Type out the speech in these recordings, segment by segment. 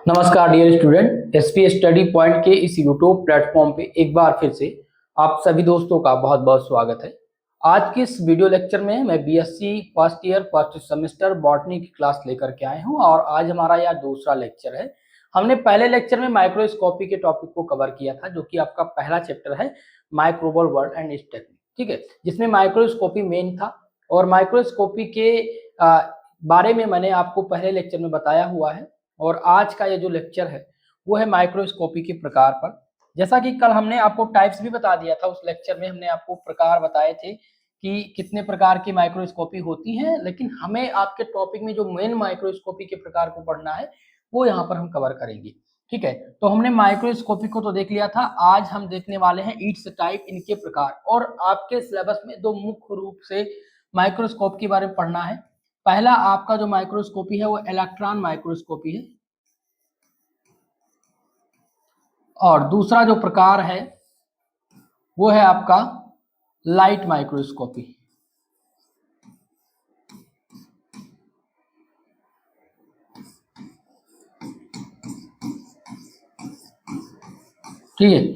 नमस्कार dear student, SP study point के इस यूट्यूब प्लेटफॉर्म पे एक बार फिर से आप सभी दोस्तों का बहुत बहुत स्वागत है। आज के इस वीडियो लेक्चर में मैं BSc first year first semester botany की क्लास लेकर के आए हूं और आज हमारा यह दूसरा लेक्चर है। हमने पहले लेक्चर में माइक्रोस्कोपी के टॉपिक को कवर किया था, जो कि आपका पहला चैप्टर है microbial world and it's technique, ठीक है, जिसमें माइक्रोस्कोपी मेन था। और माइक्रोस्कोपी के बारे में मैंने आपको पहले लेक्चर में बताया हुआ है। और आज का ये जो लेक्चर है वो है माइक्रोस्कोपी के प्रकार पर। जैसा कि कल हमने आपको टाइप्स भी बता दिया था, उस लेक्चर में हमने आपको प्रकार बताए थे कि कितने प्रकार की माइक्रोस्कोपी होती हैं, लेकिन हमें आपके टॉपिक में जो मेन माइक्रोस्कोपी के प्रकार को पढ़ना है वो यहाँ पर हम कवर करेंगे, ठीक है। तो हमने माइक्रोस्कोपी को तो देख लिया था, आज हम देखने वाले हैं इट्स टाइप, इनके प्रकार। और आपके सिलेबस में दो मुख्य रूप से माइक्रोस्कोप के बारे में पढ़ना है। पहला आपका जो माइक्रोस्कोपी है वो इलेक्ट्रॉन माइक्रोस्कोपी है, और दूसरा जो प्रकार है वो है आपका लाइट माइक्रोस्कोपी। ठीक है,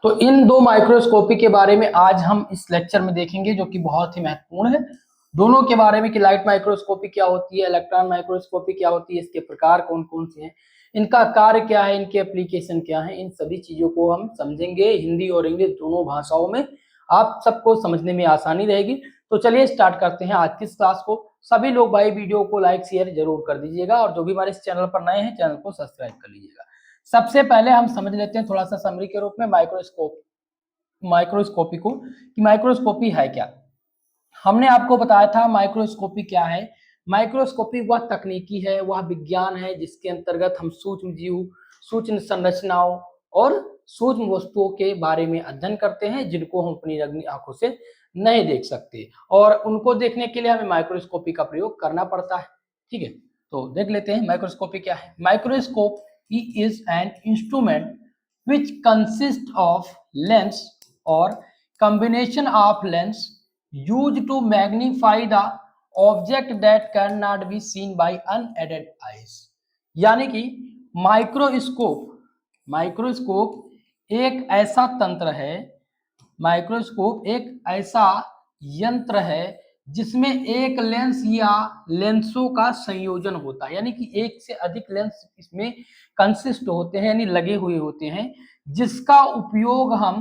तो इन दो माइक्रोस्कोपी के बारे में आज हम इस लेक्चर में देखेंगे, जो कि बहुत ही महत्वपूर्ण है दोनों के बारे में, कि लाइट माइक्रोस्कोपी क्या होती है, इलेक्ट्रॉन माइक्रोस्कोपी क्या होती है, इसके प्रकार कौन कौन से हैं, इनका कार्य क्या है, इनके एप्लीकेशन क्या है। इन सभी चीजों को हम समझेंगे, हिंदी और इंग्लिश दोनों भाषाओं में, आप सबको समझने में आसानी रहेगी। तो चलिए स्टार्ट करते हैं आज की इस क्लास को। सभी लोग भाई वीडियो को लाइक शेयर जरूर कर दीजिएगा, और जो भी हमारे इस चैनल पर नए हैं चैनल को सब्सक्राइब कर लीजिएगा। सबसे पहले हम समझ लेते हैं थोड़ा सा समरी के रूप में माइक्रोस्कोपी को, कि माइक्रोस्कोपी है क्या। हमने आपको बताया था माइक्रोस्कोपी क्या है। माइक्रोस्कोपी वह तकनीकी है, वह विज्ञान है जिसके अंतर्गत हम सूक्ष्म जीव, सूक्ष्म संरचनाओं और सूक्ष्म वस्तुओं के बारे में अध्ययन करते हैं, जिनको हम अपनी नग्न आंखों से नहीं देख सकते, और उनको देखने के लिए हमें माइक्रोस्कोपी का प्रयोग करना पड़ता है, ठीक है। तो देख लेते हैं माइक्रोस्कोपी क्या है। Microscope is an instrument which consists of lens or combination of lens used to magnify the object that cannot be seen by unaided eyes। यानी कि माइक्रोस्कोप एक ऐसा तंत्र है, माइक्रोस्कोप एक ऐसा यंत्र है जिसमें एक लेंस या लेंसों का संयोजन होता है, यानी कि एक से अधिक लेंस इसमें कंसिस्ट होते हैं, यानी लगे हुए होते हैं, जिसका उपयोग हम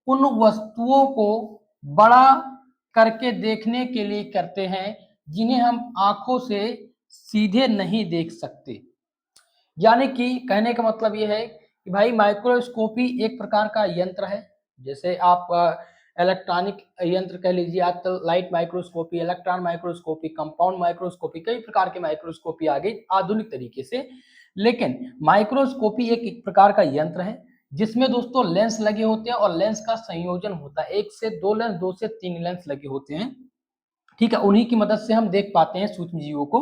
उन वस्तुओं को बड़ा करके देखने के लिए करते हैं जिन्हें हम आंखों से सीधे नहीं देख सकते। यानी कि कहने का मतलब यह है कि भाई माइक्रोस्कोपी एक प्रकार का यंत्र है, जैसे आप इलेक्ट्रॉनिक यंत्र कह लीजिए, आजकल light microscopy, electron microscopy, compound microscopy, कई प्रकार के माइक्रोस्कोपी आ गई आधुनिक तरीके से। लेकिन माइक्रोस्कोपी एक प्रकार का यंत्र है जिसमें दोस्तों लेंस लगे होते हैं और लेंस का संयोजन होता है, एक से दो लेंस, दो से तीन लेंस लगे होते हैं, ठीक है। उन्हीं की मदद से हम देख पाते हैं सूक्ष्म जीवों को,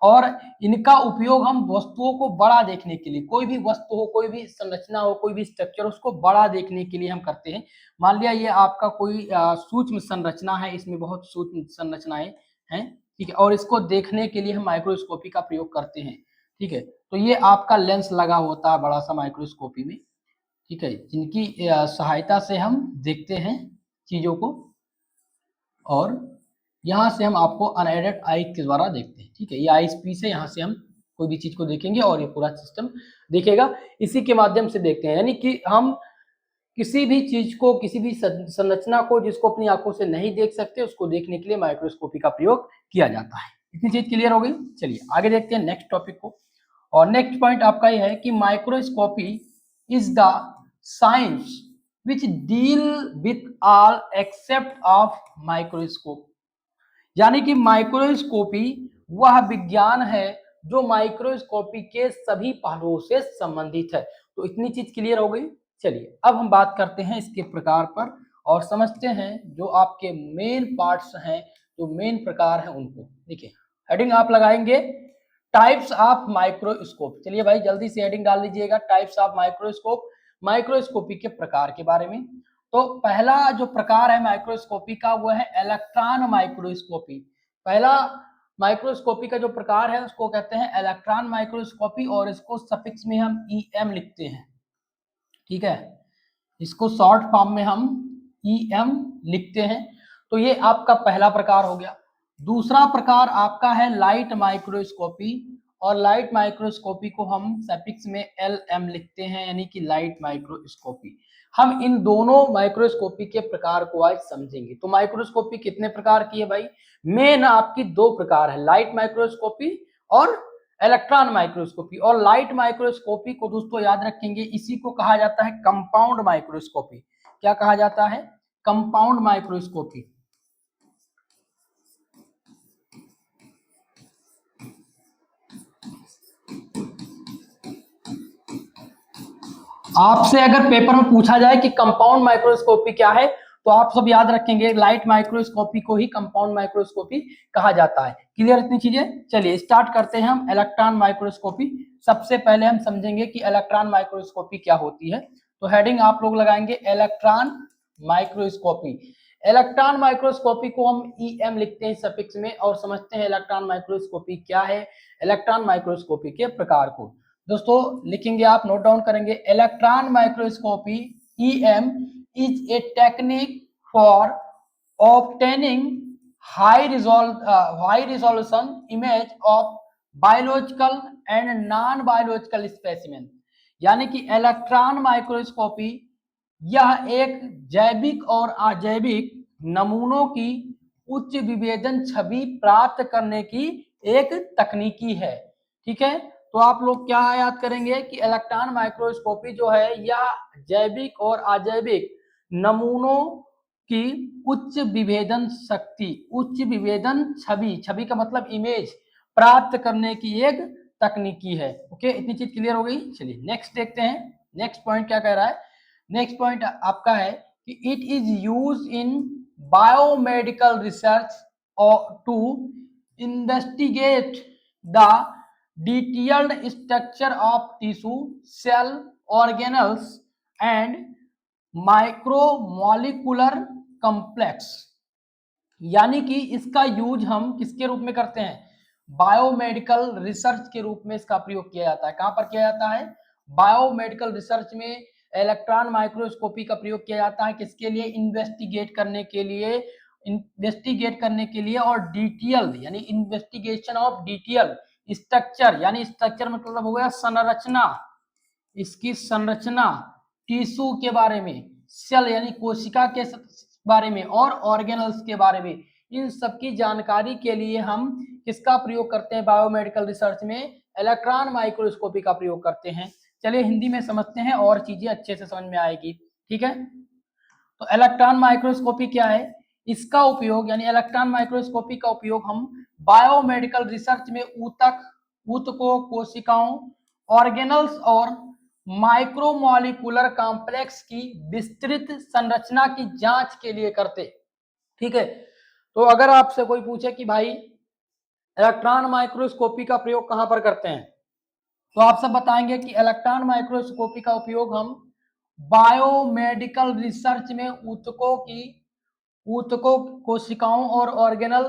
और इनका उपयोग हम वस्तुओं को बड़ा देखने के लिए, कोई भी वस्तु हो, कोई भी संरचना हो, कोई भी स्ट्रक्चर, उसको बड़ा देखने के लिए हम करते हैं। मान लिया ये आपका कोई सूक्ष्म संरचना है, इसमें बहुत सूक्ष्म संरचनाएं हैं, ठीक है, और इसको देखने के लिए हम माइक्रोस्कोपी का प्रयोग करते हैं, ठीक है। तो ये आपका लेंस लगा होता है बड़ा सा माइक्रोस्कोपी में, ठीक है, जिनकी सहायता से हम देखते हैं चीजों को, और यहाँ से हम आपको अनएडेड आई के द्वारा देखते हैं, ठीक है। ये आई पीस है, यहाँ से हम कोई भी चीज को देखेंगे और ये पूरा सिस्टम देखेगा, इसी के माध्यम से देखते हैं। यानी कि हम किसी भी चीज को, किसी भी संरचना को जिसको अपनी आंखों से नहीं देख सकते, उसको देखने के लिए माइक्रोस्कोपी का प्रयोग किया जाता है। इतनी चीज क्लियर हो गई। चलिए आगे देखते हैं नेक्स्ट टॉपिक को। और नेक्स्ट पॉइंट आपका यह है कि microscopy is the science which deal with all except of microscope. यानी कि माइक्रोस्कोपी वह विज्ञान है जो माइक्रोस्कोपी के सभी पहलुओं से संबंधित है। तो इतनी चीज क्लियर हो गई। चलिए अब हम बात करते हैं इसके प्रकार पर और समझते हैं जो आपके मेन पार्ट्स हैं, जो मेन प्रकार हैं उनको। देखिए हेडिंग आप लगाएंगे टाइप्स ऑफ माइक्रोस्कोप। चलिए भाई जल्दी से हेडिंग डाल लीजिएगा, टाइप्स ऑफ माइक्रोस्कोप, माइक्रोस्कोपी के प्रकार के बारे में। तो पहला जो प्रकार है माइक्रोस्कोपी का वो है इलेक्ट्रॉन माइक्रोस्कोपी। पहला माइक्रोस्कोपी का जो प्रकार है उसको कहते हैं इलेक्ट्रॉन माइक्रोस्कोपी, और इसको सफिक्स में हम ईएम लिखते हैं। ठीक है, इसको शॉर्ट फॉर्म में हम ईएम लिखते हैं। तो ये आपका पहला प्रकार हो गया। दूसरा प्रकार आपका है लाइट माइक्रोस्कोपी, और लाइट माइक्रोस्कोपी को हम सफिक्स में एलएम लिखते हैं, यानी कि लाइट माइक्रोस्कोपी। हम इन दोनों माइक्रोस्कोपी के प्रकार को आज समझेंगे। तो माइक्रोस्कोपी कितने प्रकार की है भाई? मेन आपकी दो प्रकार है, लाइट माइक्रोस्कोपी और इलेक्ट्रॉन माइक्रोस्कोपी। और लाइट माइक्रोस्कोपी को दोस्तों याद रखेंगे, इसी को कहा जाता है कंपाउंड माइक्रोस्कोपी। क्या कहा जाता है? Compound microscopy. आपसे अगर पेपर में पूछा जाए कि कंपाउंड माइक्रोस्कोपी क्या है, तो आप सब याद रखेंगे लाइट माइक्रोस्कोपी को ही कंपाउंड माइक्रोस्कोपी कहा जाता है। क्लियर इतनी चीजें? चलिए स्टार्ट करते हैं हम इलेक्ट्रॉन माइक्रोस्कोपी। सबसे पहले हम समझेंगे कि इलेक्ट्रॉन माइक्रोस्कोपी क्या होती है। तो हेडिंग आप लोग लगाएंगे इलेक्ट्रॉन माइक्रोस्कोपी। इलेक्ट्रॉन माइक्रोस्कोपी को हम ईएम लिखते हैं सफिक्स में, और समझते हैं इलेक्ट्रॉन माइक्रोस्कोपी क्या है, इलेक्ट्रॉन माइक्रोस्कोपी के प्रकार को। दोस्तों लिखेंगे, आप नोट डाउन करेंगे, electron microscopy EM is a technique for obtaining high resolution image of biological and non biological specimen. यानी कि इलेक्ट्रॉन माइक्रोस्कोपी यह एक जैविक और अजैविक नमूनों की उच्च विभेदन छवि प्राप्त करने की एक तकनीकी है। ठीक है, तो आप लोग क्या याद करेंगे कि इलेक्ट्रॉन माइक्रोस्कोपी जो है यह जैविक और अजैविक नमूनों की उच्च विभेदन शक्ति, उच्च विभेदन छवि, छवि का मतलब इमेज, प्राप्त करने की एक तकनीकी है। ओके, इतनी चीज क्लियर हो गई। चलिए नेक्स्ट देखते हैं, नेक्स्ट पॉइंट क्या कह रहा है। नेक्स्ट पॉइंट आपका है कि it is use in biomedical research to investigate the detailed structure of tissue, cell, organelles and micromolecular complex। यानी कि इसका यूज हम किसके रूप में करते हैं? बायोमेडिकल रिसर्च के रूप में इसका प्रयोग किया जाता है। कहां पर किया जाता है? बायोमेडिकल रिसर्च में इलेक्ट्रॉन माइक्रोस्कोपी का प्रयोग किया जाता है। किसके लिए? इन्वेस्टिगेट करने के लिए, इन्वेस्टिगेट करने के लिए, और डिटेल यानी इन्वेस्टिगेशन ऑफ डिटेल स्ट्रक्चर, यानी स्ट्रक्चर मतलब हो गया संरचना, इसकी संरचना, टिश्यू के बारे में, सेल यानी कोशिका के बारे में, और ऑर्गेनल्स के बारे में, इन सब की जानकारी के लिए हम किसका प्रयोग करते हैं? बायोमेडिकल रिसर्च में इलेक्ट्रॉन माइक्रोस्कोपी का प्रयोग करते हैं। चलिए हिंदी में समझते हैं और चीजें अच्छे से समझ में आएगी। ठीक है, तो इलेक्ट्रॉन माइक्रोस्कोपी क्या है? इसका उपयोग यानी इलेक्ट्रॉन माइक्रोस्कोपी का उपयोग हम बायोमेडिकल रिसर्च में ऊतकों, कोशिकाओं, ऑर्गेनल्स और माइक्रोमोलिकुलर कॉम्प्लेक्स की विस्तृत संरचना की जांच के लिए करते। ठीक है, तो अगर आपसे कोई पूछे कि भाई इलेक्ट्रॉन माइक्रोस्कोपी का प्रयोग कहां पर करते हैं, तो आप सब बताएंगे कि इलेक्ट्रॉन माइक्रोस्कोपी का उपयोग हम बायोमेडिकल रिसर्च में ऊतकों, कोशिकाओं और ऑर्गेनल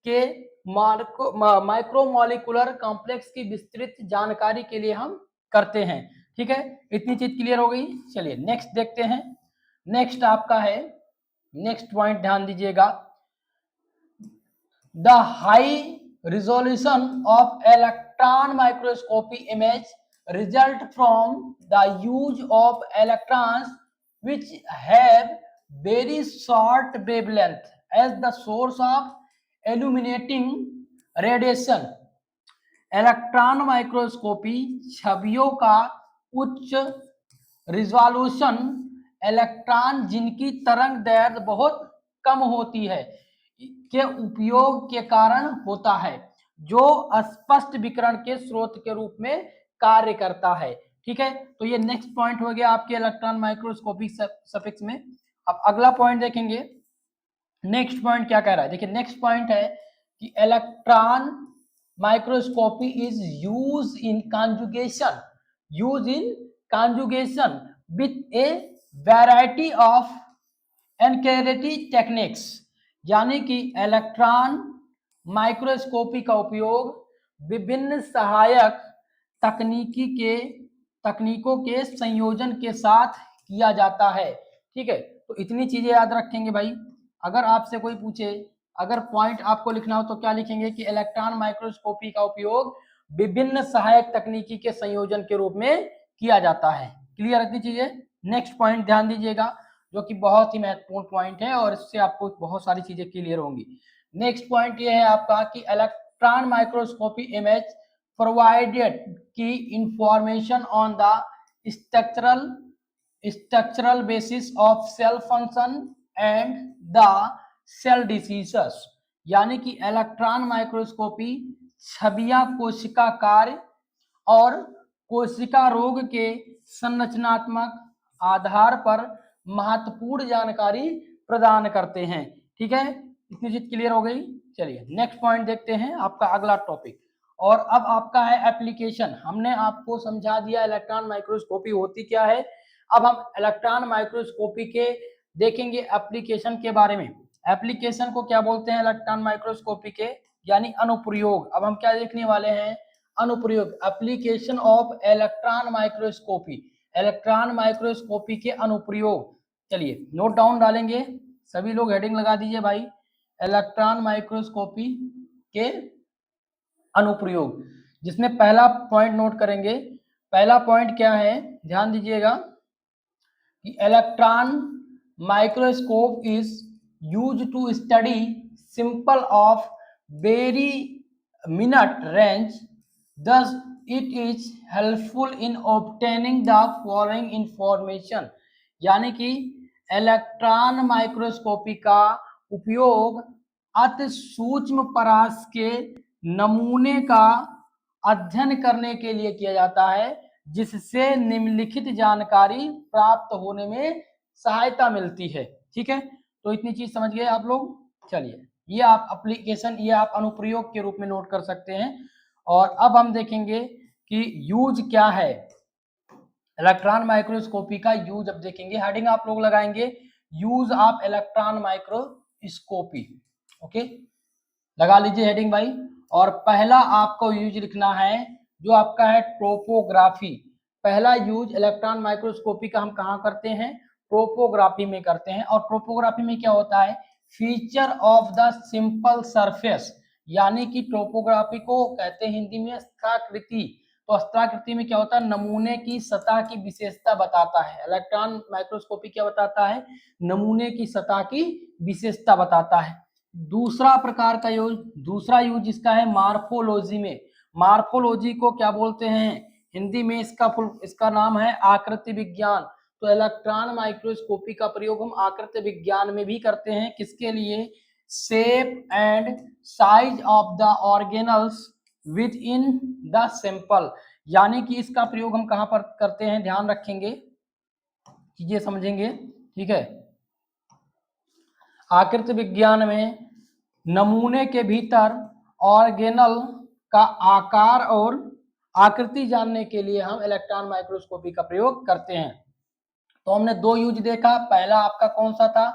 के माइक्रोमोलिकुलर कॉम्प्लेक्स की विस्तृत जानकारी के लिए हम करते हैं। ठीक है, इतनी चीज क्लियर हो गई। चलिए नेक्स्ट देखते हैं। नेक्स्ट आपका है, नेक्स्ट पॉइंट ध्यान दीजिएगा, the high resolution of electron microscopy image result from the use of electrons which have very short wavelength as the source of illuminating radiation। Electron microscopy छवियों का उच्च रिजोल्यूशन, इलेक्ट्रॉन जिनकी तरंग दैर्ध्य बहुत कम होती है के उपयोग के कारण होता है, जो स्पष्ट विकिरण के स्रोत के रूप में कार्य करता है। ठीक है, तो ये नेक्स्ट पॉइंट हो गया आपके इलेक्ट्रॉन माइक्रोस्कोपी सफिक्स में। अब अगला पॉइंट देखेंगे, नेक्स्ट पॉइंट क्या कह रहा है। देखिए नेक्स्ट पॉइंट है कि electron microscopy is use in conjunction with a variety of एनकेरेटी टेक्निक्स। यानी कि इलेक्ट्रॉन माइक्रोस्कोपी का उपयोग विभिन्न सहायक तकनीकों के संयोजन के साथ किया जाता है। ठीक है, तो इतनी चीजें याद रखेंगे भाई। अगर आपसे कोई पूछे, अगर पॉइंट आपको लिखना हो तो क्या लिखेंगे कि इलेक्ट्रॉन माइक्रोस्कोपी का उपयोग विभिन्न सहायक तकनीकी के संयोजन के रूप में किया जाता है। क्लियर इतनी चीजें। नेक्स्ट पॉइंट ध्यान दीजिएगा, जो कि बहुत ही महत्वपूर्ण पॉइंट है और इससे आपको बहुत सारी चीजें क्लियर होंगी। नेक्स्ट पॉइंट ये है आपका कि इलेक्ट्रॉन माइक्रोस्कोपी इमेज प्रोवाइडेड की information on the structural basis of cell function and the cell diseases। यानी कि इलेक्ट्रॉन माइक्रोस्कोपी छवियां कोशिका कार्य और कोशिका रोग के संरचनात्मक आधार पर महत्वपूर्ण जानकारी प्रदान करते हैं। ठीक है, इतनी चीज क्लियर हो गई। चलिए नेक्स्ट पॉइंट देखते हैं, आपका अगला टॉपिक। और अब आपका है एप्लीकेशन। हमने आपको समझा दिया इलेक्ट्रॉन माइक्रोस्कोपी होती क्या है। अब हम इलेक्ट्रॉन माइक्रोस्कोपी के देखेंगे एप्लीकेशन के बारे में। एप्लीकेशन को क्या बोलते हैं इलेक्ट्रॉन माइक्रोस्कोपी के, यानी अनुप्रयोग। अब हम क्या देखने वाले हैं, अनुप्रयोग, application of electron microscopy, electron microscopy के अनुप्रयोग। चलिए नोट डाउन डालेंगे, सभी लोग हेडिंग लगा दीजिए भाई, इलेक्ट्रॉन माइक्रोस्कोपी के अनुप्रयोग, जिसमें पहला पॉइंट नोट करेंगे। पहला पॉइंट क्या है, ध्यान दीजिएगा कि electron microscope is use to study simple of very minute range, thus it is helpful in obtaining the following information। यानी कि इलेक्ट्रॉन माइक्रोस्कोपी का उपयोग अति सूक्ष्म परास के नमूने का अध्ययन करने के लिए किया जाता है, जिससे निम्नलिखित जानकारी प्राप्त होने में सहायता मिलती है। ठीक है, तो इतनी चीज समझ गए आप लोग। चलिए ये आप एप्लीकेशन, ये आप अनुप्रयोग के रूप में नोट कर सकते हैं। और अब हम देखेंगे कि यूज क्या है, इलेक्ट्रॉन माइक्रोस्कोपी का यूज अब देखेंगे। हेडिंग आप लोग लगाएंगे, use of electron microscopy. Okay, लगा लीजिए हेडिंग भाई। और पहला आपको यूज लिखना है जो आपका है टोपोग्राफी। पहला यूज इलेक्ट्रॉन माइक्रोस्कोपी का हम कहाँ करते हैं, टोपोग्राफी में करते हैं। और टोपोग्राफी में क्या होता है, feature of the simple surface, यानी कि टोपोग्राफी को कहते हैं हिंदी में स्थलाकृति। तो स्थलाकृति में क्या होता है, नमूने की सतह की विशेषता बताता है। इलेक्ट्रॉन माइक्रोस्कोपी क्या बताता है, नमूने की सतह की विशेषता बताता है। दूसरा प्रकार का यूज, दूसरा यूज जिसका है मार्फोलॉजी में। मार्फोलॉजी को क्या बोलते हैं हिंदी में, इसका नाम है आकृति विज्ञान। तो इलेक्ट्रॉन माइक्रोस्कोपी का प्रयोग हम आकृति विज्ञान में भी करते हैं। किसके लिए, shape and size of the organelles with in the sample. यानी कि इसका प्रयोग हम कहां पर करते हैं, ध्यान रखेंगे, चीजें समझेंगे। ठीक है, आकृति विज्ञान में नमूने के भीतर ऑर्गेनल का आकार और आकृति जानने के लिए हम इलेक्ट्रॉन माइक्रोस्कोपी का प्रयोग करते हैं। तो हमने दो यूज देखा, पहला आपका कौन सा था,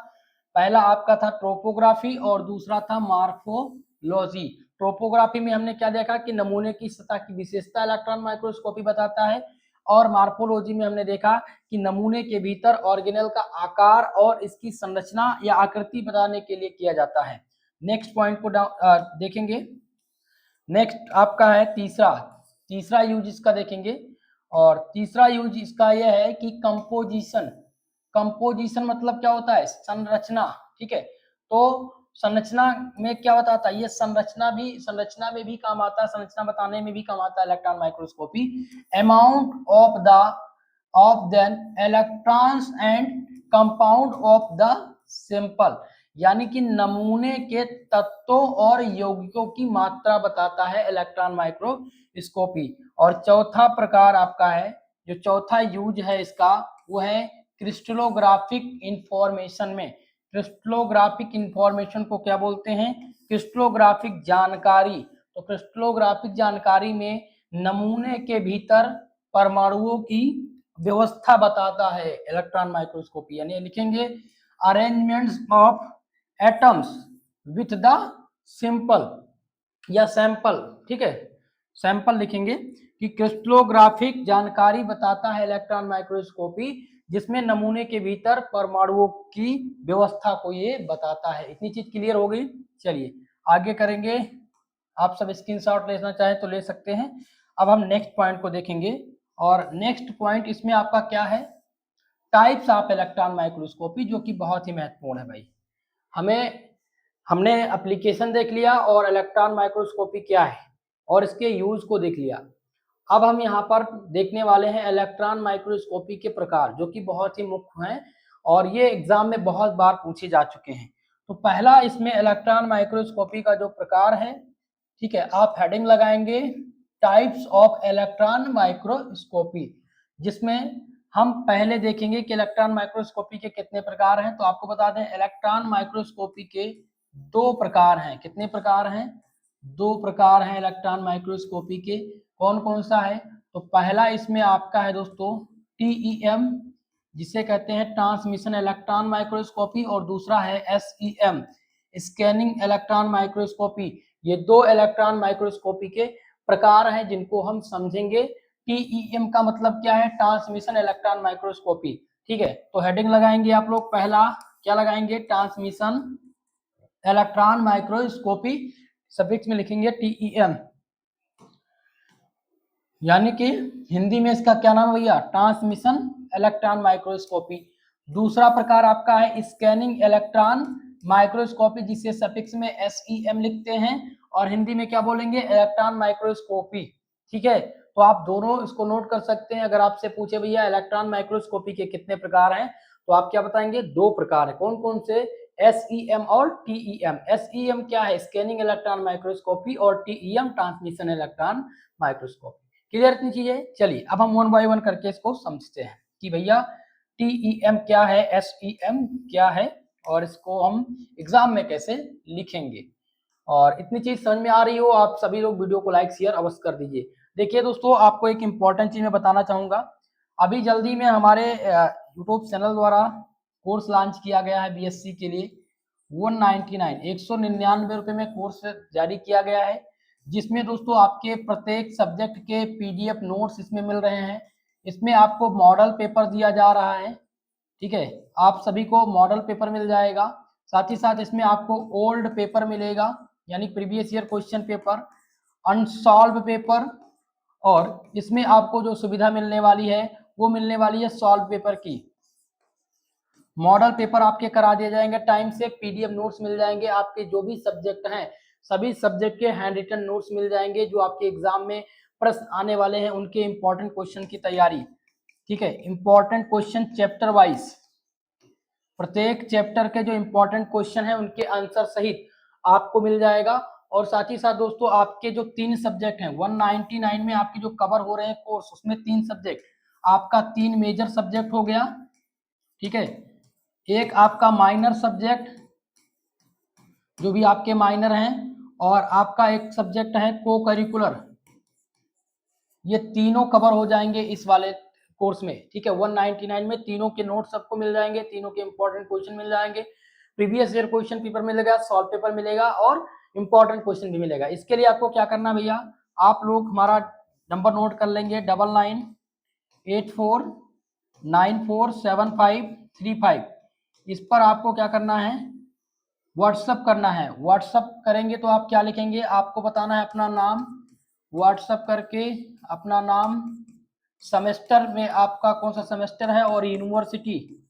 पहला आपका था ट्रोपोग्राफी और दूसरा था मार्फोलॉजी। ट्रोपोग्राफी में हमने क्या देखा कि नमूने की सतह की विशेषता इलेक्ट्रॉन माइक्रोस्कोपी बताता है, और मार्फोलॉजी में हमने देखा कि नमूने के भीतर ऑर्गेनल का आकार और इसकी संरचना या आकृति बताने के लिए किया जाता है। नेक्स्ट पॉइंट को देखेंगे। नेक्स्ट आपका है तीसरा यूज इसका देखेंगे। और तीसरा यूज इसका यह है कि कंपोजिशन। कंपोजिशन मतलब क्या होता है, संरचना। ठीक है, तो संरचना में क्या बताता है, ये संरचना में भी काम आता है, संरचना बताने में भी काम आता है electron microscopy. Amount of then electrons and compound of the sample, यानी कि नमूने के तत्वों और यौगिकों की मात्रा बताता है इलेक्ट्रॉन माइक्रोस्कोपी। और चौथा प्रकार आपका है, जो चौथा यूज है इसका, वो है क्रिस्टलोग्राफिक इंफॉर्मेशन में। क्रिस्टलोग्राफिक इंफॉर्मेशन को क्या बोलते हैं, क्रिस्टलोग्राफिक जानकारी। तो क्रिस्टलोग्राफिक जानकारी में नमूने के भीतर परमाणुओं की व्यवस्था बताता है इलेक्ट्रॉन माइक्रोस्कोपी। यानी लिखेंगे arrangements of atoms with the simple. या सैंपल, ठीक है, सैंपल लिखेंगे कि क्रिस्टलोग्राफिक जानकारी बताता है इलेक्ट्रॉन माइक्रोस्कोपी, जिसमें नमूने के भीतर परमाणुओं की व्यवस्था को ये बताता है। इतनी चीज क्लियर हो गई। चलिए आगे करेंगे। आप सब स्क्रीनशॉट लेना चाहें तो ले सकते हैं। अब हम नेक्स्ट पॉइंट को देखेंगे, और नेक्स्ट पॉइंट इसमें आपका क्या है, टाइप्स ऑफ इलेक्ट्रॉन माइक्रोस्कोपी, जो कि बहुत ही महत्वपूर्ण है भाई। हमें हमने एप्लीकेशन देख लिया और इलेक्ट्रॉन माइक्रोस्कोपी क्या है और इसके यूज को देख लिया। अब हम यहाँ पर देखने वाले हैं इलेक्ट्रॉन माइक्रोस्कोपी के प्रकार, जो कि बहुत ही मुख्य हैं और ये एग्जाम में बहुत बार पूछे जा चुके हैं। तो पहला इसमें इलेक्ट्रॉन माइक्रोस्कोपी का जो प्रकार है, ठीक है, आप हेडिंग लगाएंगे टाइप्स ऑफ इलेक्ट्रॉन माइक्रोस्कोपी, जिसमें हम पहले देखेंगे कि इलेक्ट्रॉन माइक्रोस्कोपी के कितने प्रकार हैं। तो आपको बता दें इलेक्ट्रॉन माइक्रोस्कोपी के दो प्रकार हैं। कितने प्रकार हैं? दो प्रकार हैं इलेक्ट्रॉन माइक्रोस्कोपी के। कौन कौन सा है? तो पहला इसमें आपका है दोस्तों TEM, जिसे कहते हैं ट्रांसमिशन इलेक्ट्रॉन माइक्रोस्कोपी, और दूसरा है SEM, स्कैनिंग इलेक्ट्रॉन माइक्रोस्कोपी। ये दो इलेक्ट्रॉन माइक्रोस्कोपी के प्रकार हैं जिनको हम समझेंगे। TEM का मतलब क्या है? ट्रांसमिशन इलेक्ट्रॉन माइक्रोस्कोपी, ठीक है। तो हेडिंग लगाएंगे आप लोग, पहला क्या लगाएंगे? ट्रांसमिशन इलेक्ट्रॉन माइक्रोस्कोपी, सफिक्स में लिखेंगे TEM, यानी कि हिंदी में इसका क्या नाम है भैया? Transmission electron microscopy. दूसरा प्रकार आपका है स्कैनिंग इलेक्ट्रॉन माइक्रोस्कोपी, जिसे सफिक्स में SEM लिखते हैं, और हिंदी में क्या बोलेंगे? इलेक्ट्रॉन माइक्रोस्कोपी, ठीक है। तो आप दोनों इसको नोट कर सकते हैं। अगर आपसे पूछे भैया इलेक्ट्रॉन माइक्रोस्कोपी के कितने प्रकार हैं, तो आप क्या बताएंगे? दो प्रकार है। कौन कौन से? SEM और TEM। SEM क्या है? स्कैनिंग इलेक्ट्रॉन माइक्रोस्कोपी, और TEM transmission electron microscopy. Clear इतनी चीजें? चलिए अब हम वन बाय वन करके इसको समझते हैं कि भैया TEM क्या है, SEM क्या है, और इसको हम एग्जाम में कैसे लिखेंगे। और इतनी चीज समझ में आ रही हो, आप सभी लोग वीडियो को लाइक शेयर अवश्य कर दीजिए। देखिए दोस्तों, आपको एक इंपॉर्टेंट चीज मैं बताना चाहूंगा। अभी जल्दी में हमारे यूट्यूब चैनल द्वारा कोर्स लॉन्च किया गया है BSc के लिए। 199 रुपए में कोर्स जारी किया गया है, जिसमें दोस्तों आपके प्रत्येक सब्जेक्ट के PDF नोट्स इसमें मिल रहे हैं। इसमें आपको मॉडल पेपर दिया जा रहा है, ठीक है, आप सभी को मॉडल पेपर मिल जाएगा। साथ ही साथ इसमें आपको ओल्ड पेपर मिलेगा, यानी previous year question paper, unsolved paper, और इसमें आपको जो सुविधा मिलने वाली है वो मिलने वाली है सॉल्व पेपर की। मॉडल पेपर आपके करा दिए जाएंगे टाइम से, PDF नोट्स मिल जाएंगे, आपके जो भी सब्जेक्ट हैं सभी सब्जेक्ट के हैंड रिटन नोट्स मिल जाएंगे, जो आपके एग्जाम में प्रश्न आने वाले हैं उनके इंपॉर्टेंट क्वेश्चन की तैयारी, ठीक है। इंपॉर्टेंट क्वेश्चन चैप्टर वाइज, प्रत्येक चैप्टर के जो इंपॉर्टेंट क्वेश्चन है उनके आंसर सहित आपको मिल जाएगा। और साथ ही साथ दोस्तों आपके जो 3 सब्जेक्ट हैं 199 में आपके जो कवर हो रहे हैं कोर्स, उसमें 3 सब्जेक्ट, आपका 3 मेजर सब्जेक्ट हो गया, ठीक है, एक आपका माइनर सब्जेक्ट, जो भी आपके माइनर हैं, और आपका एक सब्जेक्ट है को करिकुलर। ये तीनों कवर हो जाएंगे इस वाले कोर्स में, ठीक है। 199 में तीनों के नोट सबको मिल जाएंगे, तीनों के इंपॉर्टेंट क्वेश्चन मिल जाएंगे, प्रीवियस ईयर क्वेश्चन पेपर मिलेगा, सॉल्व पेपर मिलेगा, और इंपॉर्टेंट क्वेश्चन भी मिलेगा। इसके लिए आपको क्या करना भैया, आप लोग हमारा नंबर नोट कर लेंगे 9984947535। इस पर आपको क्या करना है, व्हाट्सअप करना है। व्हाट्सअप करेंगे तो आप क्या लिखेंगे, आपको बताना है अपना नाम, व्हाट्सअप करके अपना नाम, सेमेस्टर में आपका कौन सा सेमेस्टर है, और यूनिवर्सिटी,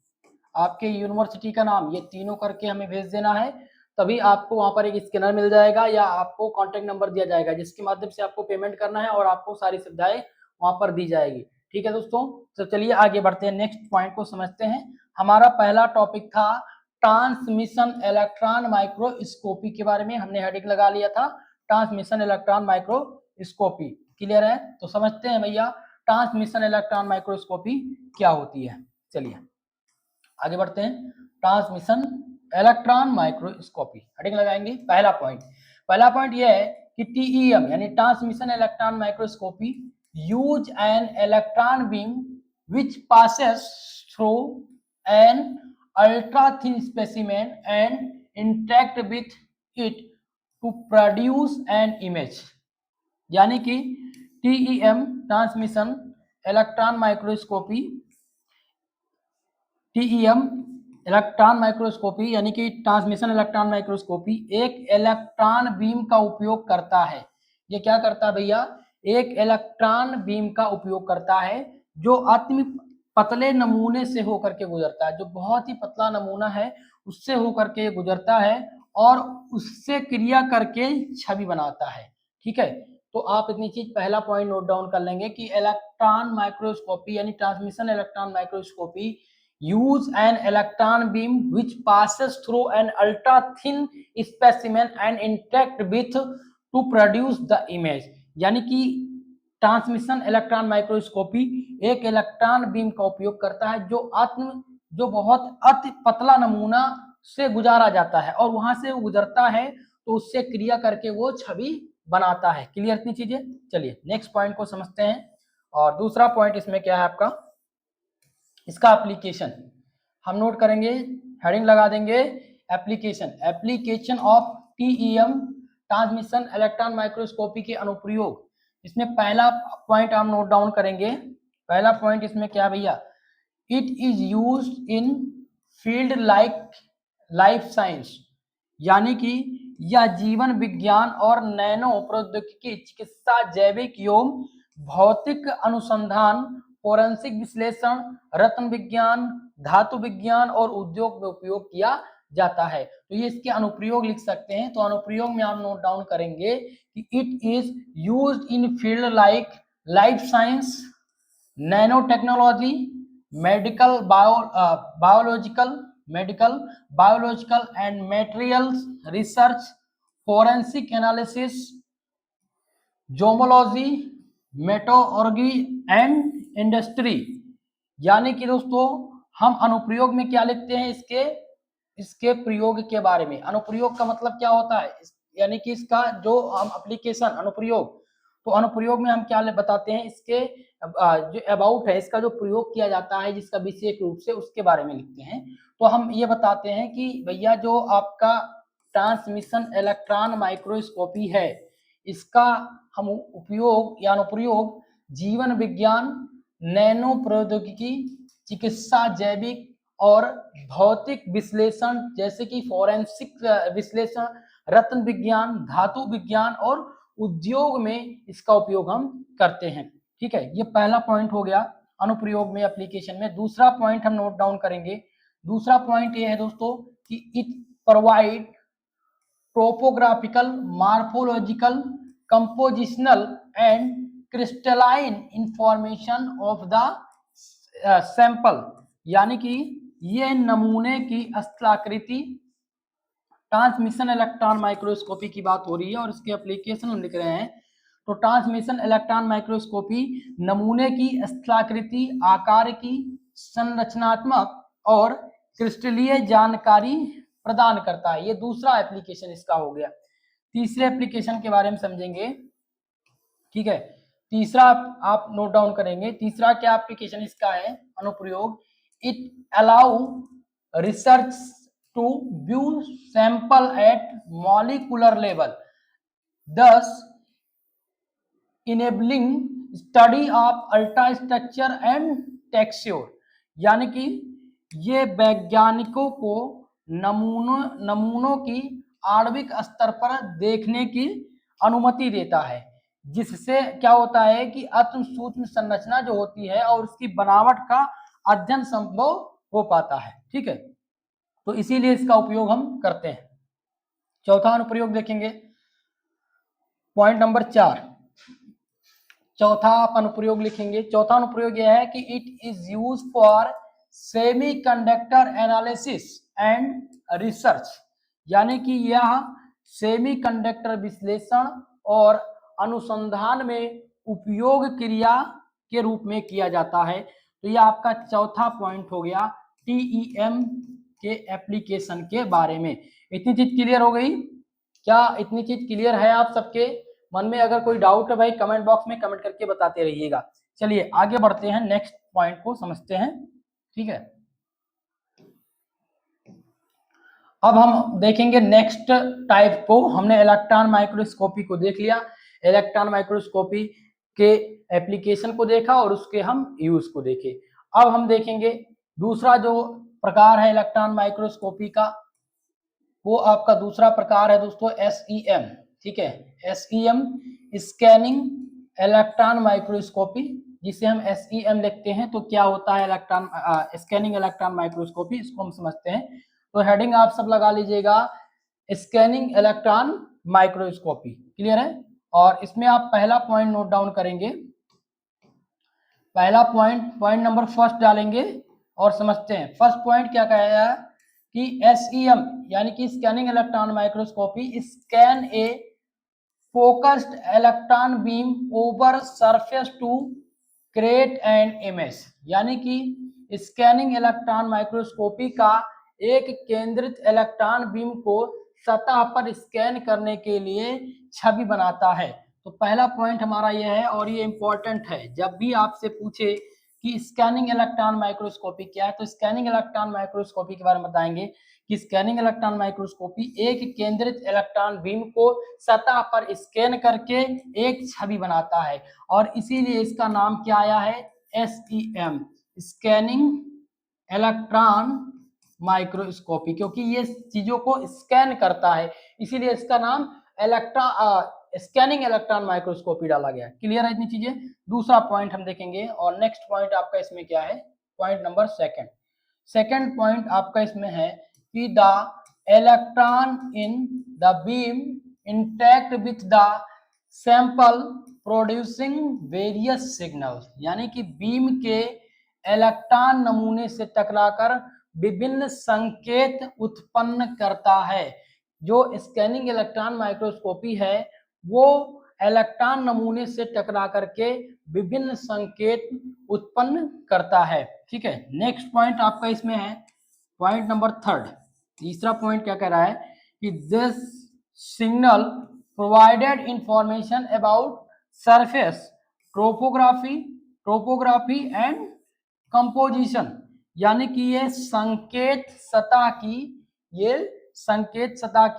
आपके यूनिवर्सिटी का नाम, ये तीनों करके हमें भेज देना है। तभी आपको वहां पर एक स्कैनर मिल जाएगा, या आपको कॉन्टेक्ट नंबर दिया जाएगा जिसके माध्यम से आपको पेमेंट करना है, और आपको सारी सुविधाएं वहां पर दी जाएगी, ठीक है दोस्तों। तो चलिए आगे बढ़ते हैं, नेक्स्ट पॉइंट को समझते हैं। हमारा पहला टॉपिक था ट्रांसमिशन इलेक्ट्रॉन माइक्रोस्कोपी के बारे में, हमने हेडिंग लगा लिया था ट्रांसमिशन इलेक्ट्रॉन माइक्रोस्कोपी। क्लियर है? तो समझते हैं भैया ट्रांसमिशन इलेक्ट्रॉन माइक्रोस्कोपी क्या होती है। चलिए आगे बढ़ते हैं। ट्रांसमिशन इलेक्ट्रॉन माइक्रोस्कोपी, हेडिंग लगाएंगे। पहला पॉइंट यह है कि TEM यानी transmission electron microscopy use an electron beam which passes through an ultra thin specimen and interact with it to produce an image, यानी कि TEM transmission electron microscopy, TEM electron microscopy यानी कि transmission electron microscopy एक electron beam का उपयोग करता है। ये क्या करता है भैया? एक इलेक्ट्रॉन बीम का उपयोग करता है जो अति पतले नमूने से होकर के गुजरता है, जो बहुत ही पतला नमूना है उससे होकर के गुजरता है और उससे क्रिया करके छवि बनाता है। ठीक है, तो आप इतनी चीज पहला पॉइंट नोट डाउन कर लेंगे कि इलेक्ट्रॉन माइक्रोस्कोपी यानी transmission electron microscopy use an electron beam which passes through an ultra thin specimen and interact with to produce the image, यानी कि ट्रांसमिशन इलेक्ट्रॉन माइक्रोस्कोपी एक इलेक्ट्रॉन बीम का उपयोग करता है जो बहुत अति पतला नमूना से गुजारा जाता है और वहां से वो गुजरता है तो उससे क्रिया करके वो छवि बनाता है। क्लियर इतनी चीजें? चलिए नेक्स्ट पॉइंट को समझते हैं। और दूसरा पॉइंट इसमें क्या है आपका, इसका एप्लीकेशन हम नोट करेंगे, हेडिंग लगा देंगे application of TEM transmission electron microscopy के अनुप्रयोग। इसमें पहला पॉइंट हम नोट डाउन करेंगे। पहला पॉइंट इसमें क्या भैया, it is used in field like life science, यानी कि यह जीवन विज्ञान और नैनो प्रौद्योगिकी, चिकित्सा, जैविक एवं भौतिक अनुसंधान, फोरेंसिक विश्लेषण, रत्न विज्ञान, धातु विज्ञान और उद्योग में उपयोग किया जाता है। तो ये इसके अनुप्रयोग लिख सकते हैं। तो अनुप्रयोग में आप नोट डाउन करेंगे कि it is used in field like life science, nano technology, medical biological and materials research, forensic analysis, gemology, metallurgy and industry. यानी कि दोस्तों हम अनुप्रयोग में क्या लिखते हैं, इसके प्रयोग के बारे में। अनुप्रयोग का मतलब क्या होता है, यानी कि इसका जो हम एप्लीकेशन अनुप्रयोग, तो अनुप्रयोग में हम क्या बताते हैं, इसके जो अबाउट है, इसका जो प्रयोग किया जाता है जिसका विशेष रूप से, उसके बारे में लिखते हैं। तो हम ये बताते हैं कि भैया जो आपका ट्रांसमिशन इलेक्ट्रॉन माइक्रोस्कोपी है, इसका हम उपयोग या अनुप्रयोग जीवन विज्ञान, नैनो प्रौद्योगिकी, चिकित्सा, जैविक और भौतिक विश्लेषण जैसे कि फोरेंसिक विश्लेषण, रत्न विज्ञान, धातु विज्ञान और उद्योग में इसका उपयोग हम करते हैं। ठीक है, ये पहला पॉइंट हो गया अनुप्रयोग में, एप्लीकेशन में। दूसरा पॉइंट हम नोट डाउन करेंगे। दूसरा पॉइंट ये है दोस्तों कि it provide topographical, morphological, compositional and crystalline information of the sample, यानी कि ये नमूने की स्थलाकृति, ट्रांसमिशन इलेक्ट्रॉन माइक्रोस्कोपी की बात हो रही है और इसके एप्लीकेशन हम लिख रहे हैं। तो ट्रांसमिशन इलेक्ट्रॉन माइक्रोस्कोपी नमूने की स्थलाकृति, आकार की, संरचनात्मक और क्रिस्टलीय जानकारी प्रदान करता है। ये दूसरा एप्लीकेशन इसका हो गया। तीसरे एप्लीकेशन के बारे में समझेंगे। ठीक है, तीसरा आप नोट डाउन करेंगे। तीसरा क्या एप्लीकेशन इसका है, अनुप्रयोग, it allow research to view sample at molecular level, thus enabling study of ultra structure and texture, यानी कि ये वैज्ञानिकों को नमूनों की आणविक स्तर पर देखने की अनुमति देता है, जिससे क्या होता है कि अति सूक्ष्म संरचना जो होती है और उसकी बनावट का अध्ययन संभव हो पाता है। ठीक है, तो इसीलिए इसका उपयोग हम करते हैं। चौथा अनुप्रयोग देखेंगे, पॉइंट नंबर 4। चौथा आप अनुप्रयोग लिखेंगे। चौथा अनुप्रयोग यह है कि it is use for semiconductor analysis and research, यानी कि यह सेमीकंडक्टर विश्लेषण और अनुसंधान में उपयोग क्रिया के रूप में किया जाता है। तो यह आपका चौथा पॉइंट हो गया TEM के एप्लीकेशन के बारे में। इतनी चीज क्लियर हो गई क्या? इतनी चीज क्लियर है आप सबके मन में? अगर कोई डाउट है भाई कमेंट बॉक्स में कमेंट करके बताते रहिएगा। चलिए आगे बढ़ते हैं, नेक्स्ट पॉइंट को समझते हैं। ठीक है, अब हम देखेंगे नेक्स्ट टाइप को। हमने इलेक्ट्रॉन माइक्रोस्कोपी को देख लिया, इलेक्ट्रॉन माइक्रोस्कोपी के एप्लीकेशन को देखा और उसके हम यूज को देखे। अब हम देखेंगे दूसरा जो प्रकार है इलेक्ट्रॉन माइक्रोस्कोपी का, वो आपका दूसरा प्रकार है दोस्तों SEM। ठीक है, SEM स्कैनिंग इलेक्ट्रॉन माइक्रोस्कोपी, जिसे हम SEM लिखते हैं। तो क्या होता है इलेक्ट्रॉन स्कैनिंग इलेक्ट्रॉन माइक्रोस्कोपी, इसको हम समझते हैं। तो हेडिंग आप सब लगा लीजिएगा, स्कैनिंग इलेक्ट्रॉन माइक्रोस्कोपी। क्लियर है? और इसमें आप पहला पॉइंट नोट डाउन करेंगे, पहला पॉइंट नंबर फर्स्ट डालेंगे और समझते हैं। फर्स्ट पॉइंट क्या कहा है कि SEM यानी कि scanning electron microscopy scan a focused electron beam over surface to create an image. यानी कि स्कैनिंग इलेक्ट्रॉन माइक्रोस्कोपी का एक केंद्रित इलेक्ट्रॉन बीम को सतह पर स्कैन करने के लिए छवि बनाता है। तो पहला पॉइंट हमारा यह है और ये इंपॉर्टेंट है। जब भी आपसे पूछे कि स्कैनिंग इलेक्ट्रॉन माइक्रोस्कोपी क्या है, तो स्कैनिंग इलेक्ट्रॉन माइक्रोस्कोपी के बारे में बताएंगे कि स्कैनिंग इलेक्ट्रॉन माइक्रोस्कोपी एक केंद्रित इलेक्ट्रॉन बीम को सतह पर स्कैन करके एक छवि बनाता है, और इसीलिए इसका नाम क्या आया है, SEM स्कैनिंग इलेक्ट्रॉन माइक्रोस्कोपी, क्योंकि ये चीजों को स्कैन करता है, इसीलिए इसका नाम स्कैनिंग इलेक्ट्रॉन माइक्रोस्कोपी डाला गया। क्लियर है इतनी चीजें? दूसरा पॉइंट हम देखेंगे, और नेक्स्ट पॉइंट आपका इसमें क्या है, पॉइंट नंबर सेकंड पॉइंट आपका इसमें है कि the electron in the beam intact with the sample producing various signals. यानी कि बीम के इलेक्ट्रॉन नमूने से टकराकर विभिन्न संकेत उत्पन्न करता है। जो स्कैनिंग इलेक्ट्रॉन माइक्रोस्कोपी है वो इलेक्ट्रॉन नमूने से टकरा करके विभिन्न संकेत उत्पन्न करता है। ठीक है, नेक्स्ट पॉइंट आपका इसमें है पॉइंट नंबर थर्ड। तीसरा पॉइंट क्या कह रहा है कि this signal provided information about surface topography and composition. यानी कि ये संकेत सतह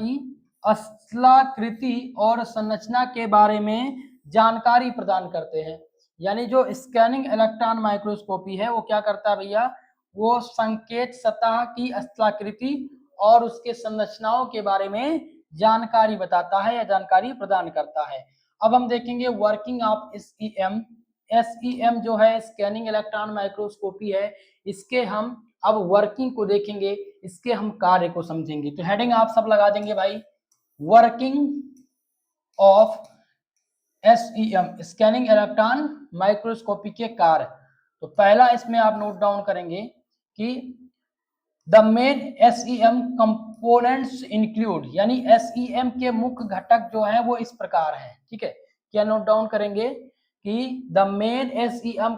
की स्थलाकृति और संरचना के बारे में जानकारी प्रदान करते हैं। यानी जो स्कैनिंग इलेक्ट्रॉन माइक्रोस्कोपी है वो क्या करता है भैया, वो संकेत सतह की स्थलाकृति और उसके संरचनाओं के बारे में जानकारी बताता है या जानकारी प्रदान करता है। अब हम देखेंगे वर्किंग ऑफ SEM जो है स्कैनिंग इलेक्ट्रॉन माइक्रोस्कोपी है, इसके हम अब वर्किंग को देखेंगे, इसके हम कार्य को समझेंगे। तो हेडिंग आप सब लगा देंगे भाई, working of SEM scanning electron microscopy के कार्य। तो पहला इसमें आप नोट डाउन करेंगे कि the main SEM components include, यानी SEM के मुख्य घटक जो है वो इस प्रकार है। ठीक है, क्या नोट डाउन करेंगे कि the main SEM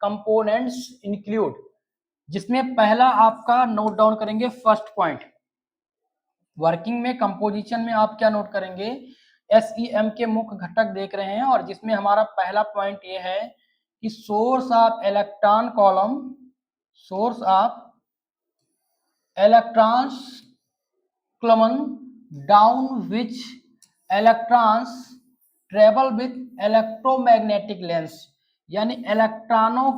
components include, जिसमें पहला आपका नोट डाउन करेंगे फर्स्ट पॉइंट। वर्किंग में कंपोजिशन में आप क्या नोट करेंगे, SEM के मुख्य घटक देख रहे हैं, और जिसमें हमारा पहला पॉइंट ये है कि source of electron column, source of electrons column down which electrons travel with electromagnetic length। यानी इलेक्ट्रॉनों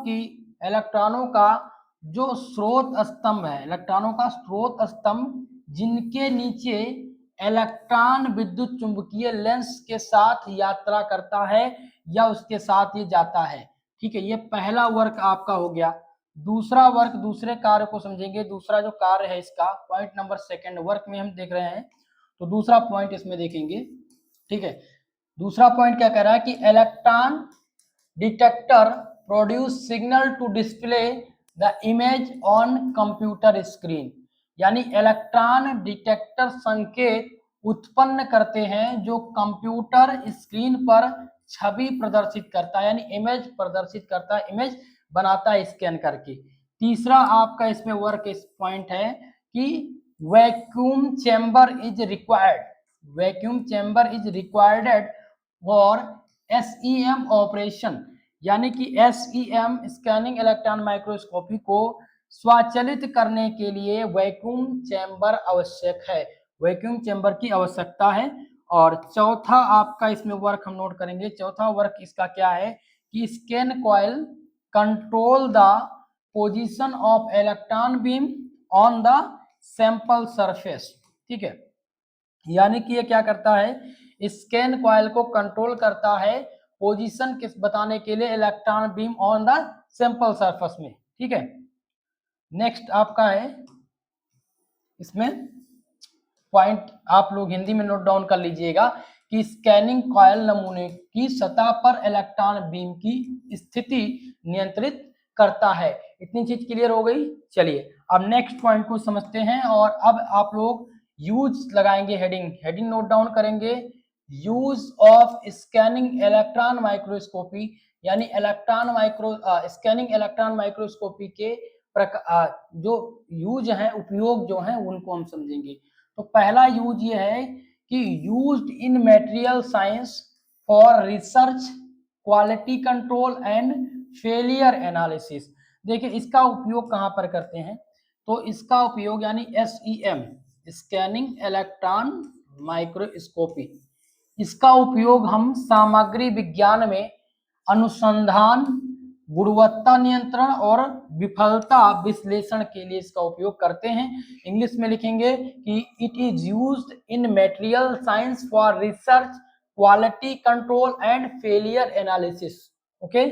का जो स्रोत स्तंभ है, इलेक्ट्रॉनों का स्रोत स्तंभ जिनके नीचे इलेक्ट्रॉन विद्युत चुंबकीय लेंस के साथ यात्रा करता है या उसके साथ ये जाता है। ठीक है, ये पहला वर्क आपका हो गया। दूसरा वर्क, दूसरे कार्य को समझेंगे। दूसरा जो कार्य है इसका पॉइंट नंबर सेकंड वर्क में हम देख रहे हैं, तो दूसरा पॉइंट इसमें देखेंगे। ठीक है, दूसरा पॉइंट क्या कह रहा है कि electron detector produce signal to display the image on computer screen. यानी इलेक्ट्रॉन डिटेक्टर संकेत उत्पन्न करते हैं जो कंप्यूटर स्क्रीन पर छवि प्रदर्शित करता है, यानी इमेज प्रदर्शित करता है, इमेज बनाता है स्कैन करके। तीसरा आपका इसमें वर्क इस पॉइंट है कि vacuum chamber is required for SEM operation. यानी कि SEM स्कैनिंग इलेक्ट्रॉन माइक्रोस्कोपी को स्वचालित करने के लिए वैक्यूम चैम्बर आवश्यक है, वैक्यूम चैम्बर की आवश्यकता है। और चौथा आपका इसमें वर्क हम नोट करेंगे, चौथा वर्क इसका क्या है कि scan coil control the position of electron beam on the sample surface. ठीक है, यानी कि ये क्या करता है, स्कैन कॉइल को कंट्रोल करता है पोजीशन किस बताने के लिए electron beam on the sample surface में। ठीक है, नेक्स्ट आपका है, इसमें पॉइंट आप लोग हिंदी में नोट डाउन कर लीजिएगा कि स्कैनिंग कॉइल नमूने की सतह पर इलेक्ट्रॉन बीम की स्थिति नियंत्रित करता है। इतनी चीज क्लियर हो गई। चलिए अब नेक्स्ट पॉइंट को समझते हैं, और अब आप लोग यूज लगाएंगे, हेडिंग नोट डाउन करेंगे। Use of scanning electron microscopy, यानी स्कैनिंग इलेक्ट्रॉन माइक्रोस्कोपी के जो यूज है, उपयोग जो है, उनको हम समझेंगे। तो पहला यूज ये है कि used in material science for research, quality control and failure analysis. देखिए इसका उपयोग कहाँ पर करते हैं, तो इसका उपयोग यानी SEM, स्कैनिंग इलेक्ट्रॉन माइक्रोस्कोपी, इसका उपयोग हम सामग्री विज्ञान में अनुसंधान, गुणवत्ता नियंत्रण और विफलता विश्लेषण के लिए इसका उपयोग करते हैं। इंग्लिश में लिखेंगे कि it is used in material science for research, quality control and failure analysis. Okay,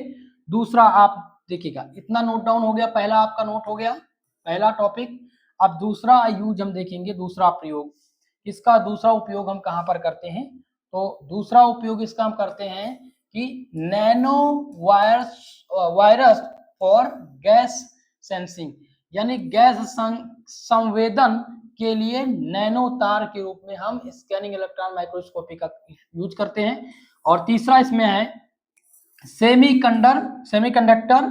दूसरा आप देखिएगा, इतना नोट डाउन हो गया, पहला आपका नोट हो गया, पहला टॉपिक। अब दूसरा यूज हम देखेंगे, दूसरा प्रयोग, इसका दूसरा उपयोग हम कहाँ पर करते हैं, तो दूसरा उपयोग इसका हम करते हैं कि nano virus for gas sensing, यानी गैस संवेदन के लिए नैनो तार के रूप में हम स्कैनिंग इलेक्ट्रॉन माइक्रोस्कोपी का यूज करते हैं। और तीसरा इसमें है सेमीकंडक्टर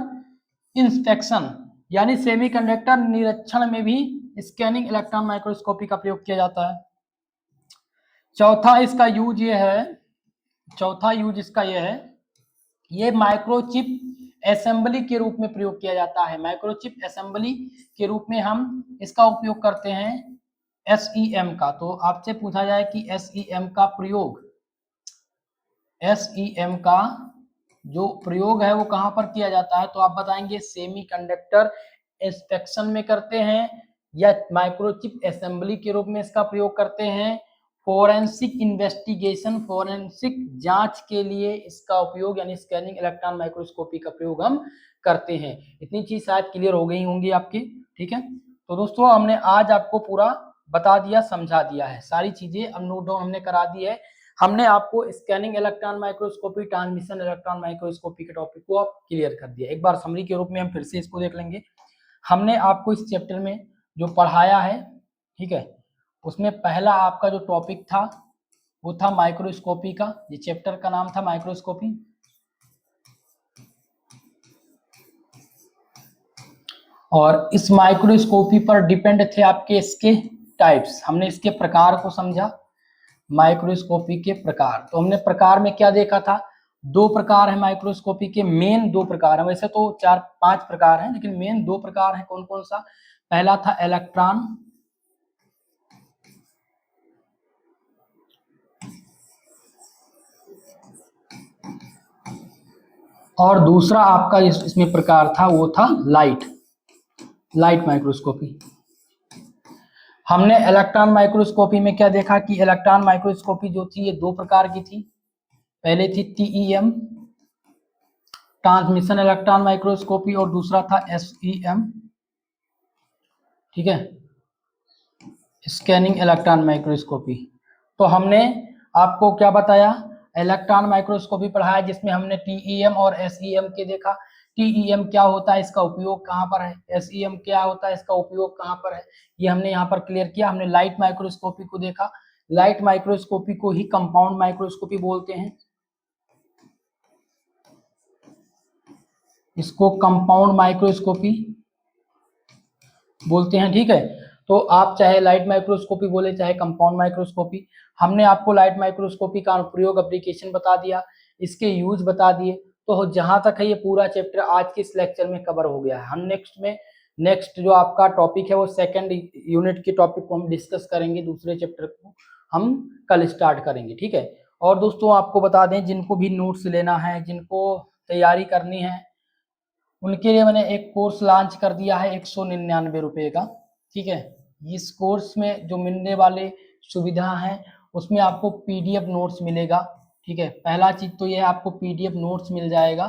इंस्पेक्शन, यानी सेमीकंडक्टर निरीक्षण में भी स्कैनिंग इलेक्ट्रॉन माइक्रोस्कोपी का प्रयोग किया जाता है। चौथा इसका यूज ये है, चौथा यूज इसका ये है, ये माइक्रोचिप असेंबली के रूप में प्रयोग किया जाता है। माइक्रोचिप असेंबली के रूप में हम इसका उपयोग करते हैं SEM का। तो आपसे पूछा जाए कि SEM का प्रयोग, SEM का जो प्रयोग है वो कहाँ पर किया जाता है, तो आप बताएंगे सेमीकंडक्टर इंस्पेक्शन में करते हैं, या माइक्रोचिप असेंबली के रूप में इसका प्रयोग करते हैं, फोरेंसिक इन्वेस्टिगेशन, फोरेंसिक जांच के लिए इसका उपयोग यानी स्कैनिंग इलेक्ट्रॉन माइक्रोस्कोपी का प्रयोग हम करते हैं। इतनी चीज शायद क्लियर हो गई होंगी आपकी। ठीक है, तो दोस्तों हमने आज आपको पूरा बता दिया, समझा दिया है, सारी चीजें अब नोट डाउन हमने करा दी है। हमने आपको scanning electron microscopy, transmission electron microscopy के टॉपिक को आप क्लियर कर दिया। एक बार समरी के रूप में हम फिर से इसको देख लेंगे। हमने आपको इस चैप्टर में जो पढ़ाया है, ठीक है, उसमें पहला आपका जो टॉपिक था वो था माइक्रोस्कोपी का, ये चैप्टर का नाम था माइक्रोस्कोपी। और इस माइक्रोस्कोपी पर डिपेंड थे आपके इसके टाइप्स, हमने इसके प्रकार को समझा, माइक्रोस्कोपी के प्रकार। तो हमने प्रकार में क्या देखा था, दो प्रकार है माइक्रोस्कोपी के, मेन दो प्रकार है, वैसे तो 4-5 प्रकार हैं लेकिन मेन दो प्रकार है। कौन कौन सा, पहला था इलेक्ट्रॉन और दूसरा आपका इसमें प्रकार था वो था लाइट माइक्रोस्कोपी। हमने इलेक्ट्रॉन माइक्रोस्कोपी में क्या देखा कि इलेक्ट्रॉन माइक्रोस्कोपी जो थी ये दो प्रकार की थी। पहले थी TEM, ट्रांसमिशन इलेक्ट्रॉन माइक्रोस्कोपी, और दूसरा था SEM, ठीक है, स्कैनिंग इलेक्ट्रॉन माइक्रोस्कोपी। तो हमने आपको क्या बताया, इलेक्ट्रॉन माइक्रोस्कोपी पढ़ाया जिसमें हमने TEM और SEM के देखा। TEM क्या होता है, इसका उपयोग कहाँ पर है, SEM क्या होता है, इसका उपयोग कहाँ पर है, ये हमने यहाँ पर क्लियर किया। हमने लाइट माइक्रोस्कोपी को देखा, लाइट माइक्रोस्कोपी को ही कंपाउंड माइक्रोस्कोपी बोलते हैं, इसको कंपाउंड माइक्रोस्कोपी बोलते हैं। ठीक है, तो आप चाहे लाइट माइक्रोस्कोपी बोले चाहे कंपाउंड माइक्रोस्कोपी। हमने आपको लाइट माइक्रोस्कोपी का अनुप्रयोग, एप्लीकेशन बता दिया, इसके यूज बता दिए। तो जहां तक है ये पूरा चैप्टर आज के इस लेक्चर में कवर हो गया है। हम नेक्स्ट में नेक्स्ट जो आपका टॉपिक है वो सेकंड यूनिट के टॉपिक को हम डिस्कस करेंगे, दूसरे चैप्टर को हम कल स्टार्ट करेंगे, ठीक है। और दोस्तों आपको बता दें, जिनको भी नोट्स लेना है, जिनको तैयारी करनी है, उनके लिए मैंने एक कोर्स लॉन्च कर दिया है 199 रुपये का, ठीक है। इस कोर्स में जो मिलने वाले सुविधा है उसमें आपको पीडीएफ नोट्स मिलेगा, ठीक है। पहला चीज तो ये है, आपको पीडीएफ नोट्स मिल जाएगा।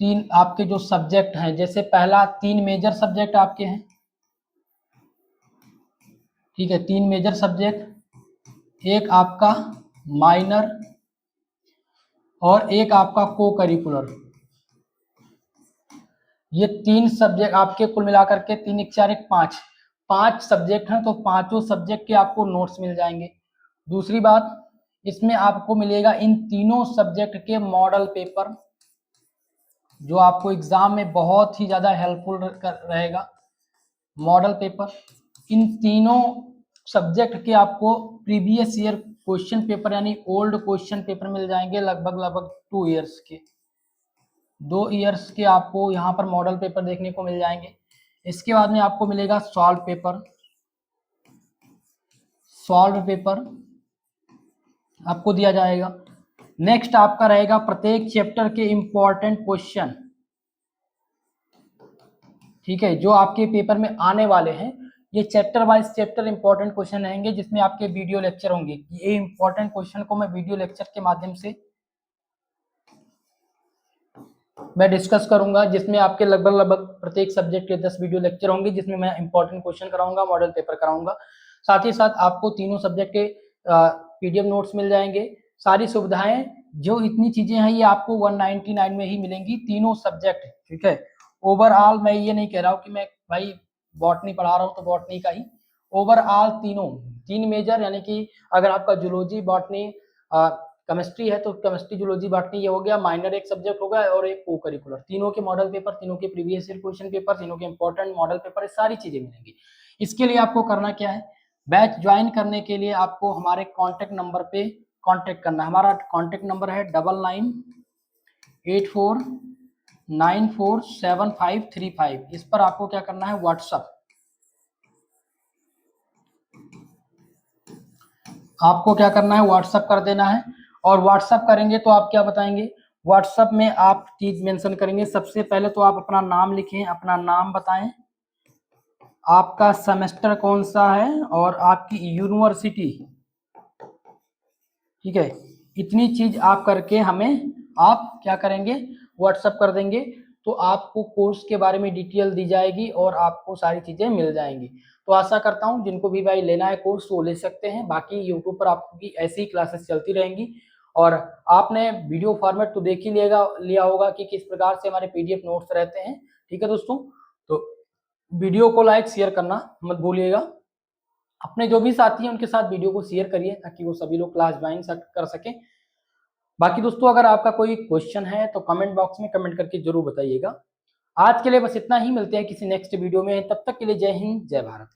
3 आपके जो सब्जेक्ट हैं, जैसे पहला 3 मेजर सब्जेक्ट आपके हैं, ठीक है, 3 मेजर सब्जेक्ट, एक आपका माइनर और एक आपका को करिकुलर। ये 3 सब्जेक्ट आपके कुल मिलाकर के 3 1 4 1 5 सब्जेक्ट हैं, तो पांचों सब्जेक्ट के आपको नोट्स मिल जाएंगे। दूसरी बात, इसमें आपको मिलेगा इन तीनों सब्जेक्ट के मॉडल पेपर, जो आपको एग्जाम में बहुत ही ज्यादा हेल्पफुल रहेगा। मॉडल पेपर, इन तीनों सब्जेक्ट के आपको प्रीवियस ईयर क्वेश्चन पेपर यानी ओल्ड क्वेश्चन पेपर मिल जाएंगे, लगभग 2 ईयर्स के, 2 ईयर्स के आपको यहाँ पर मॉडल पेपर देखने को मिल जाएंगे। इसके बाद में आपको मिलेगा सॉल्व पेपर, सॉल्व पेपर आपको दिया जाएगा। नेक्स्ट आपका रहेगा प्रत्येक चैप्टर के इंपॉर्टेंट क्वेश्चन, ठीक है, जो आपके पेपर में आने वाले हैं। ये chapter wise chapter important question रहेंगे, जिसमें आपके वीडियो लेक्चर होंगे। ये इंपॉर्टेंट क्वेश्चन को मैं वीडियो लेक्चर के माध्यम से मैं डिस्कस करूंगा, जिसमें आपके लगभग प्रत्येक सब्जेक्ट के 10 वीडियो लेक्चर होंगे, जिसमें मैं इंपॉर्टेंट क्वेश्चन कराऊंगा, मॉडल पेपर कराऊंगा। साथ ही साथ आपको तीनों सब्जेक्ट के पीडीएफ नोट्स मिल जाएंगे। सारी सुविधाएं, जो इतनी चीजें हैं, ये आपको 199 में ही मिलेंगी, तीनों सब्जेक्ट, ठीक है। ओवरऑल मैं ये नहीं कह रहा हूँ कि मैं भाई बॉटनी पढ़ा रहा हूँ तो बॉटनी का ही, ओवरऑल तीनों 3 मेजर, यानी कि अगर आपका जूलॉजी, बॉटनी, केमिस्ट्री है तो केमिस्ट्री, जूलॉजी, बॉटनी ये हो गया, माइनर एक सब्जेक्ट होगा और एक को करिकुलर, तीनों के मॉडल पेपर, तीनों के प्रीवियस ईयर क्वेश्चन पेपर, तीनों के इंपॉर्टेंट मॉडल पेपर, ये सारी चीजें मिलेंगी। इसके लिए आपको करना क्या है, बैच ज्वाइन करने के लिए आपको हमारे कॉन्टेक्ट नंबर पे कॉन्टेक्ट करना है। हमारा कॉन्टेक्ट नंबर है 9984947535। इस पर आपको क्या करना है, व्हाट्सअप, आपको क्या करना है, व्हाट्सअप कर देना है। और व्हाट्सअप करेंगे तो आप क्या बताएंगे, व्हाट्सअप में आप चीज मेंशन करेंगे। सबसे पहले तो आप अपना नाम लिखें, अपना नाम बताएं, आपका सेमेस्टर कौन सा है और आपकी यूनिवर्सिटी, ठीक है। इतनी चीज आप करके हमें आप क्या करेंगे, व्हाट्सअप कर देंगे, तो आपको कोर्स के बारे में डिटेल दी जाएगी और आपको सारी चीजें मिल जाएंगी। तो आशा करता हूं जिनको भी भाई लेना है कोर्स वो ले सकते हैं। बाकी यूट्यूब पर आपकी ऐसी ही क्लासेस चलती रहेंगी, और आपने वीडियो फॉर्मेट तो देख ही लिया होगा कि किस प्रकार से हमारे पीडीएफ नोट्स रहते हैं, ठीक है दोस्तों। तो वीडियो को लाइक शेयर करना मत भूलिएगा। अपने जो भी साथी हैं उनके साथ वीडियो को शेयर करिए, ताकि वो सभी लोग क्लास ज्वाइन कर सकें। बाकी दोस्तों अगर आपका कोई क्वेश्चन है तो कमेंट बॉक्स में कमेंट करके जरूर बताइएगा। आज के लिए बस इतना ही, मिलते हैं किसी नेक्स्ट वीडियो में, तब तक के लिए जय हिंद, जय भारत।